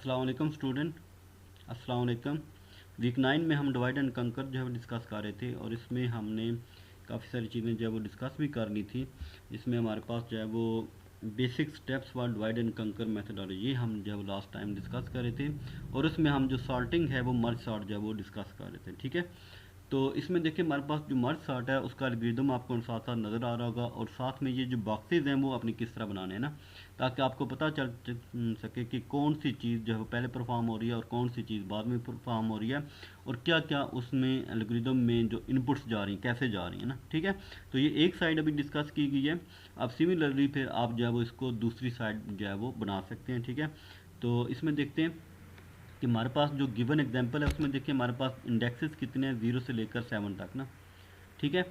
अस्सलाम वालेकुम स्टूडेंट। अस्सलाम वालेकुम। वीक 9 में हम डिवाइड एंड कंकर जो है वो डिस्कस कर रहे थे और इसमें हमने काफ़ी सारी चीज़ें जो है वो डिस्कस भी कर ली थी। इसमें हमारे पास जो है वो basic steps for divide and कंकर मेथडोलॉजी हम जो है वो लास्ट टाइम डिस्कस कर रहे थे और उसमें हम जो सॉर्टिंग है वो मर्ज सॉर्ट जो है वो डिस्कस कर रहे थे। ठीक है, तो इसमें देखिए हमारे पास जो मर्ज सॉर्ट है उसका एल्गोरिदम आपको साथ साथ नज़र आ रहा होगा और साथ में ये जो बॉक्सेज हैं वो अपनी किस तरह बनाने हैं ना, ताकि आपको पता चल सके कि कौन सी चीज़ जो है पहले परफॉर्म हो रही है और कौन सी चीज़ बाद में परफॉर्म हो रही है और क्या क्या उसमें एल्गोरिदम में जो इनपुट्स जा रही हैं कैसे जा रही हैं ना। ठीक है, तो ये एक साइड अभी डिस्कस की गई है। अब सिमिलरली फिर आप जो है वो इसको दूसरी साइड जो है वो बना सकते हैं। ठीक है, तो इसमें देखते हैं कि हमारे पास जो गिवन एग्जांपल है उसमें देखिए हमारे पास इंडेक्सेस कितने हैं 0 से लेकर 7 तक ना। ठीक है,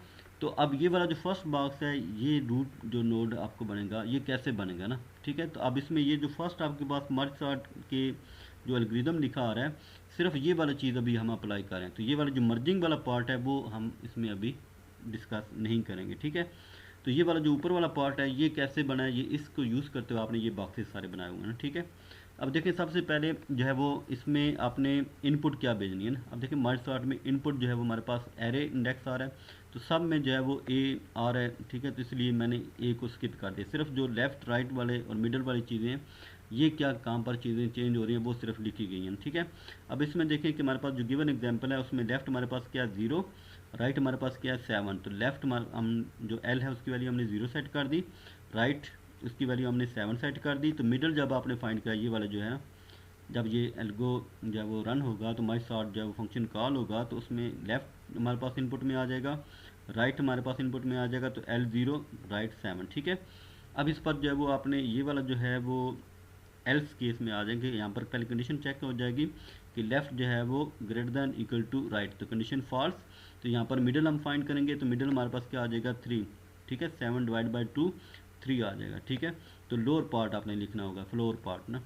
तो अब ये वाला जो फर्स्ट बॉक्स है ये रूट जो नोड आपको बनेगा ये कैसे बनेगा ना। ठीक है, तो अब इसमें ये जो फर्स्ट आपके पास मर्ज सॉर्ट के जो एल्गोरिदम लिखा आ रहा है सिर्फ ये वाला चीज़ अभी हम अप्लाई करें, तो ये वाला जो मर्जिंग वाला पार्ट है वो हम इसमें अभी डिस्कस नहीं करेंगे। ठीक है, तो ये वाला जो ऊपर वाला पार्ट है ये कैसे बना है, ये इसको यूज़ करते हुए आपने ये बॉक्सेस सारे बनाए हुए हैं। ठीक है, अब देखिए सबसे पहले जो है वो इसमें आपने इनपुट क्या भेजनी है ना। अब देखिए मर्ज सॉर्ट में इनपुट जो है वो हमारे पास एरे इंडेक्स आ रहा है, तो सब में जो है वो ए आ रहा है। ठीक है, तो इसलिए मैंने ए को स्किप कर दिया, सिर्फ जो लेफ़्ट राइट वाले और मिडल वाली चीज़ें ये क्या काम पर चीज़ें चेंज हो रही हैं वो सिर्फ लिखी गई हैं। ठीक है, अब इसमें देखें कि हमारे पास जो गिवन एग्जांपल है उसमें लेफ़्ट हमारे पास क्या है 0, राइट हमारे पास क्या है 7, तो लेफ़्ट हम जो एल है उसकी वैल्यू हमने 0 सेट कर दी, राइट उसकी वैल्यू हमने 7 सेट कर दी। तो मिडल जब आपने फाइंड किया ये वाला जो है जब ये एल्गो जब वो रन होगा तो मर्ज सॉर्ट जब फंक्शन कॉल होगा तो उसमें लेफ़्ट हमारे पास इनपुट में आ जाएगा, राइट हमारे पास इनपुट में आ जाएगा, तो L0 राइट 7। ठीक है, अब इस पर जो है वो आपने ये वाला जो है वो एल्स केस में आ जाएंगे, यहाँ पर पहले कंडीशन चेक हो जाएगी कि लेफ़्ट जो है वो greater than equal to right, तो कंडीशन फॉल्स। तो यहाँ पर मिडल हम फाइंड करेंगे तो मिडल हमारे पास क्या आ जाएगा 3। ठीक है, 7 डिवाइड बाई 2 3 आ जाएगा। ठीक है, तो लोअर पार्ट आपने लिखना होगा फ्लोर पार्ट ना,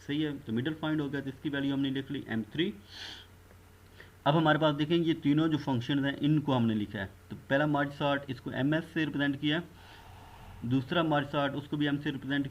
सही है। तो मिडल फाइंड हो गया तो इसकी वैल्यू हमने लिख ली M3। अब हमारे पास देखेंगे ये तीनों जो फंक्शन हैं इनको हमने लिखा है, तो पहला मर्ज सॉर्ट इसको MS से रिप्रेजेंट किया, दूसरा मर्ज सॉर्ट उसको भी M से रिप्रेजेंट